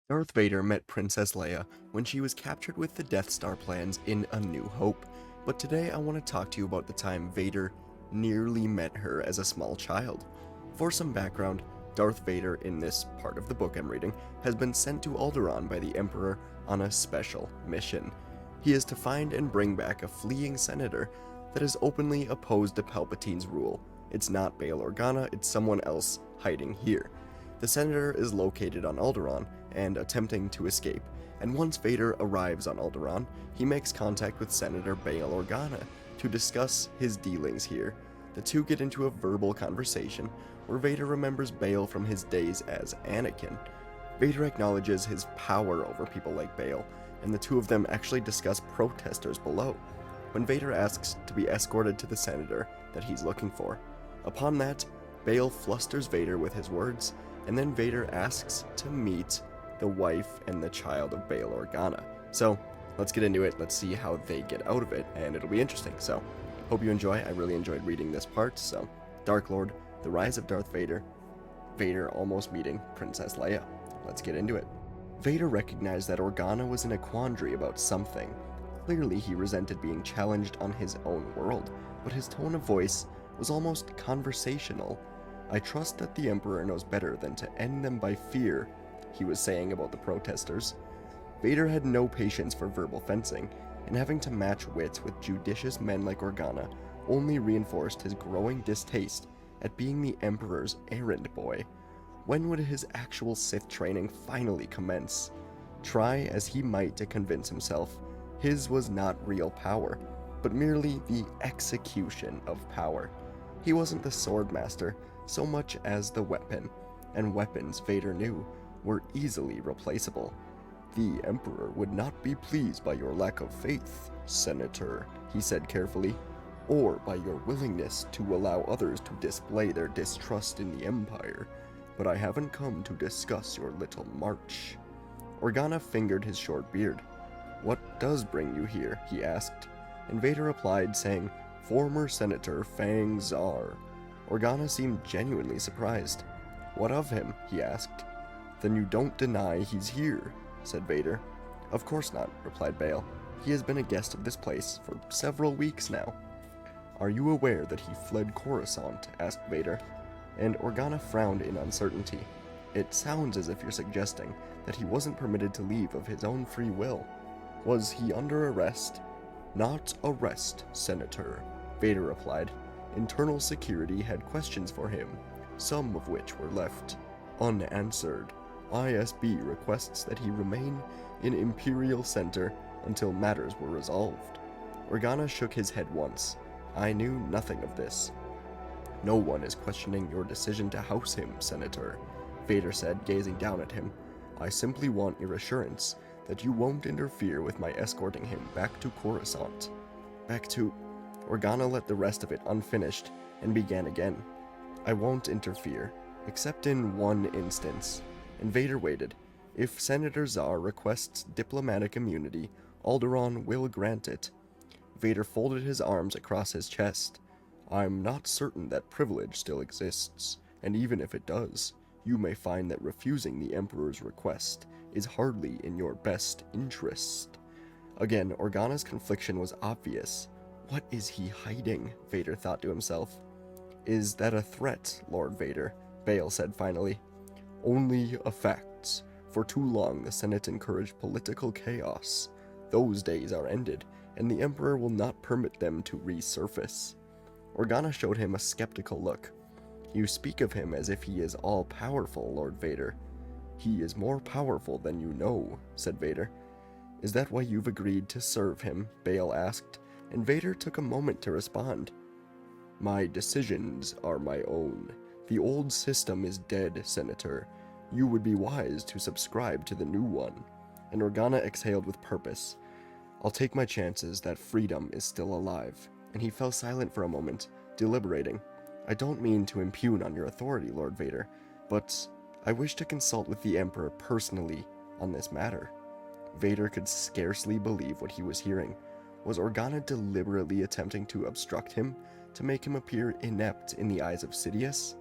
Darth Vader met Princess Leia when she was captured with the Death Star plans in A New Hope, but today I want to talk to you about the time Vader nearly met her as a small child. For some background, Darth Vader in this part of the book I'm reading has been sent to Alderaan by the Emperor on a special mission. He is to find and bring back a fleeing senator that has openly opposed to Palpatine's rule. It's not Bail Organa, it's someone else hiding here. The senator is located on Alderaan and attempting to escape, and once Vader arrives on Alderaan, he makes contact with Senator Bail Organa to discuss his dealings here. The two get into a verbal conversation where Vader remembers Bail from his days as Anakin. Vader acknowledges his power over people like Bail, and the two of them actually discuss protesters below, when Vader asks to be escorted to the senator that he's looking for. Upon that, Bail flusters Vader with his words, and then Vader asks to meet the wife and the child of Bail Organa. So, let's get into it, let's see how they get out of it, and it'll be interesting. So, hope you enjoy. I really enjoyed reading this part. So, Dark Lord, The Rise of Darth Vader, Vader almost meeting Princess Leia. Let's get into it. Vader recognized that Organa was in a quandary about something. Clearly he resented being challenged on his own world, but his tone of voice was almost conversational. I trust that the Emperor knows better than to end them by fear, he was saying about the protesters. Vader had no patience for verbal fencing, and having to match wits with judicious men like Organa only reinforced his growing distaste at being the Emperor's errand boy. When would his actual Sith training finally commence? Try as he might to convince himself, his was not real power, but merely the execution of power. He wasn't the sword master so much as the weapon, and weapons, Vader knew, were easily replaceable. The Emperor would not be pleased by your lack of faith, Senator, he said carefully, or by your willingness to allow others to display their distrust in the Empire, but I haven't come to discuss your little march. Organa fingered his short beard. What does bring you here? He asked, and Vader replied, saying, Former Senator Fang Czar. Organa seemed genuinely surprised. What of him? He asked. Then you don't deny he's here, said Vader. Of course not, replied Bail. He has been a guest of this place for several weeks now. Are you aware that he fled Coruscant? Asked Vader, and Organa frowned in uncertainty. It sounds as if you're suggesting that he wasn't permitted to leave of his own free will. Was he under arrest? Not arrest, Senator, Vader replied. Internal security had questions for him, some of which were left unanswered. ISB requests that he remain in Imperial Center until matters were resolved. Organa shook his head once. I knew nothing of this. No one is questioning your decision to house him, Senator, Vader said, gazing down at him. I simply want your assurance that you won't interfere with my escorting him back to Coruscant. Back to... Organa let the rest of it unfinished and began again. I won't interfere, except in one instance. And Vader waited. If Senator Czar requests diplomatic immunity, Alderaan will grant it. Vader folded his arms across his chest. I'm not certain that privilege still exists, and even if it does, you may find that refusing the Emperor's request is hardly in your best interest. Again, Organa's confliction was obvious. What is he hiding? Vader thought to himself. Is that a threat, Lord Vader? Bail said finally. Only a fact. For too long the Senate encouraged political chaos. Those days are ended, and the Emperor will not permit them to resurface. Organa showed him a skeptical look. You speak of him as if he is all-powerful, Lord Vader. He is more powerful than you know, said Vader. Is that why you've agreed to serve him? Bail asked, and Vader took a moment to respond. My decisions are my own. The old system is dead, Senator. You would be wise to subscribe to the new one. And Organa exhaled with purpose. I'll take my chances that freedom is still alive. And he fell silent for a moment, deliberating. I don't mean to impugn on your authority, Lord Vader, but I wish to consult with the Emperor personally on this matter. Vader could scarcely believe what he was hearing. Was Organa deliberately attempting to obstruct him, to make him appear inept in the eyes of Sidious?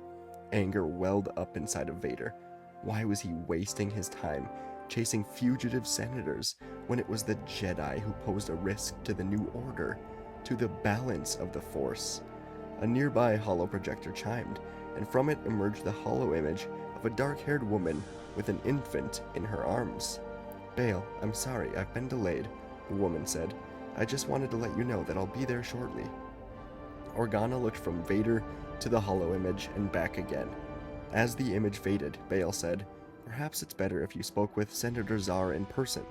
Anger welled up inside of Vader. Why was he wasting his time chasing fugitive senators, when it was the Jedi who posed a risk to the New Order, to the balance of the Force. A nearby holoprojector chimed, and from it emerged the hollow image of a dark-haired woman with an infant in her arms. "Bail, I'm sorry, I've been delayed," the woman said. "I just wanted to let you know that I'll be there shortly." Organa looked from Vader to the hollow image and back again. As the image faded, Bail said, "Perhaps it's better if you spoke with Senator Zar in person."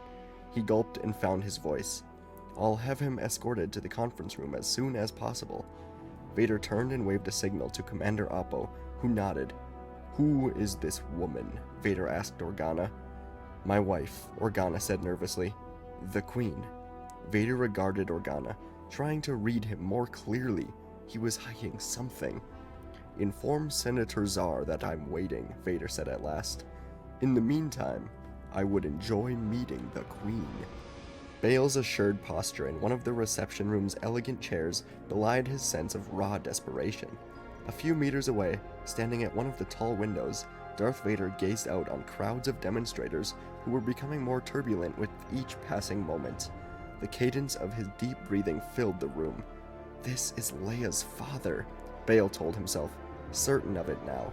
He gulped and found his voice. "I'll have him escorted to the conference room as soon as possible." Vader turned and waved a signal to Commander Oppo, who nodded. "Who is this woman?" Vader asked Organa. "My wife," Organa said nervously. "The Queen." Vader regarded Organa, trying to read him more clearly. He was hiding something. "Inform Senator Zar that I'm waiting," Vader said at last. "In the meantime, I would enjoy meeting the Queen." Bail's assured posture in one of the reception room's elegant chairs belied his sense of raw desperation. A few meters away, standing at one of the tall windows, Darth Vader gazed out on crowds of demonstrators who were becoming more turbulent with each passing moment. The cadence of his deep breathing filled the room. "This is Leia's father," Bail told himself, certain of it now.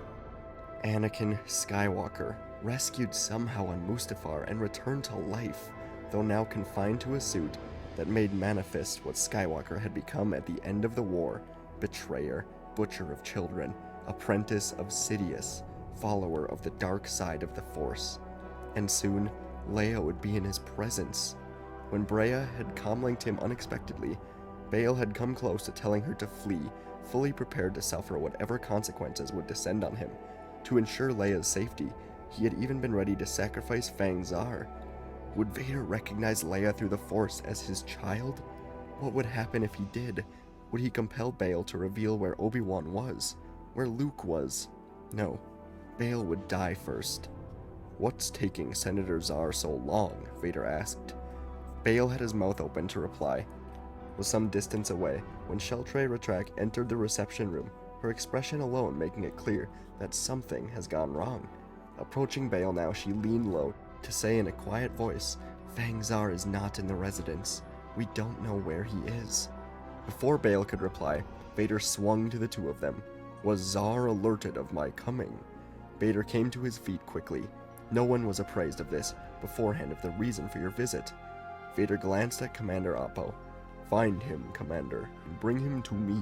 Anakin Skywalker, rescued somehow on Mustafar and returned to life, though now confined to a suit that made manifest what Skywalker had become at the end of the war: betrayer, butcher of children, apprentice of Sidious, follower of the dark side of the Force. And soon, Leia would be in his presence. When Breya had comlinked him unexpectedly, Bail had come close to telling her to flee, fully prepared to suffer whatever consequences would descend on him. To ensure Leia's safety, he had even been ready to sacrifice Fang Zar. Would Vader recognize Leia through the Force as his child? What would happen if he did? Would he compel Bail to reveal where Obi-Wan was? Where Luke was? No, Bail would die first. "What's taking Senator Zar so long?" Vader asked. Bail had his mouth open to reply. Was some distance away when Sheltray Ratrak entered the reception room, her expression alone making it clear that something has gone wrong. Approaching Bail now, she leaned low to say in a quiet voice, "Fang Zar is not in the residence. We don't know where he is." Before Bail could reply, Vader swung to the two of them. "Was Zar alerted of my coming?" Vader came to his feet quickly. "No one was apprised of this beforehand of the reason for your visit." Vader glanced at Commander Oppo. "Find him, Commander, and bring him to me."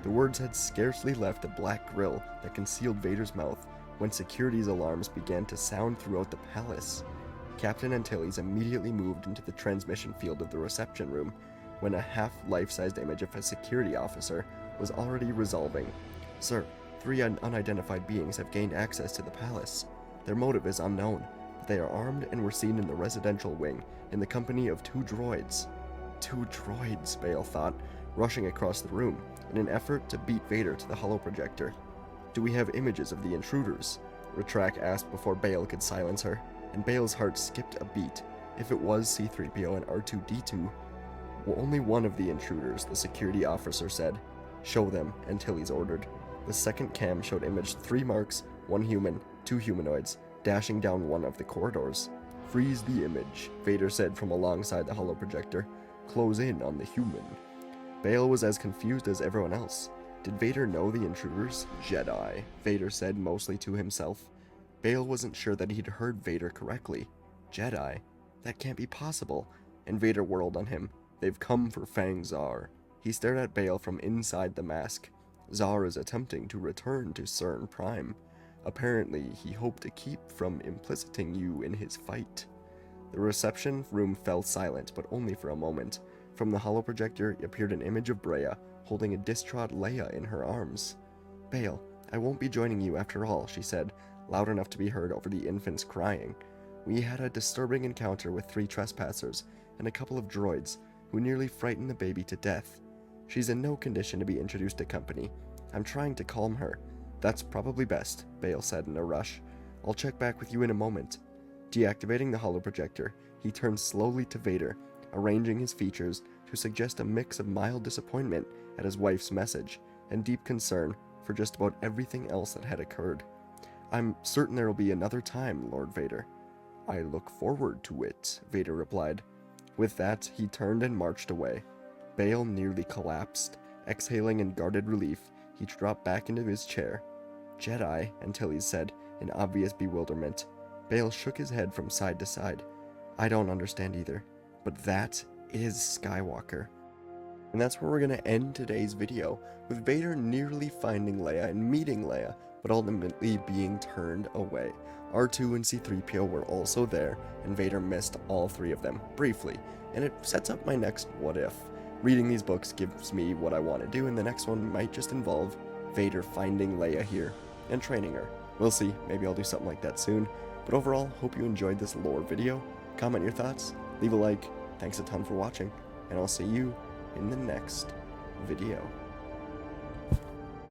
The words had scarcely left the black grill that concealed Vader's mouth when security's alarms began to sound throughout the palace. Captain Antilles immediately moved into the transmission field of the reception room when a half-life-sized image of a security officer was already resolving. "Sir, 3 unidentified beings have gained access to the palace. Their motive is unknown, but they are armed and were seen in the residential wing in the company of 2 droids. 2 droids, Bail thought, rushing across the room in an effort to beat Vader to the holoprojector. "Do we have images of the intruders?" Ratrak asked before Bail could silence her, and Bail's heart skipped a beat. If it was C-3PO and R2-D2, well, only one of the intruders, the security officer said. "Show them," Antilles ordered. The second cam showed image 3 marks, 1 human, 2 humanoids, dashing down one of the corridors. "Freeze the image," Vader said from alongside the holoprojector. "Close in on the human." Bail was as confused as everyone else. Did Vader know the intruders? "Jedi," Vader said mostly to himself. Bail wasn't sure that he'd heard Vader correctly. "Jedi? That can't be possible." And Vader whirled on him. "They've come for Fang Zar." He stared at Bail from inside the mask. "Zar is attempting to return to Cern Prime. Apparently, he hoped to keep from implicating you in his fight." The reception room fell silent, but only for a moment. From the holoprojector appeared an image of Breya, holding a distraught Leia in her arms. "Bail, I won't be joining you after all," she said, loud enough to be heard over the infant's crying. "We had a disturbing encounter with 3 trespassers and a couple of droids who nearly frightened the baby to death. She's in no condition to be introduced to company. I'm trying to calm her." "That's probably best," Bail said in a rush. "I'll check back with you in a moment." Deactivating the holoprojector, he turned slowly to Vader, arranging his features to suggest a mix of mild disappointment at his wife's message and deep concern for just about everything else that had occurred. "I'm certain there will be another time, Lord Vader." I look forward to it, Vader replied. With that, he turned and marched away. Bail nearly collapsed. Exhaling in guarded relief, he dropped back into his chair. Jedi, Antilles said, in obvious bewilderment. Bail shook his head from side to side. I don't understand either, but that is Skywalker. And that's where we're going to end today's video, with Vader nearly finding Leia and meeting Leia, but ultimately being turned away. R2 and C-3PO were also there, and Vader missed all three of them, briefly, and it sets up my next what if. Reading these books gives me what I want to do, and the next one might just involve Vader finding Leia here and training her. We'll see, maybe I'll do something like that soon, but overall, hope you enjoyed this lore video. Comment your thoughts, leave a like, thanks a ton for watching, and I'll see you in the next video.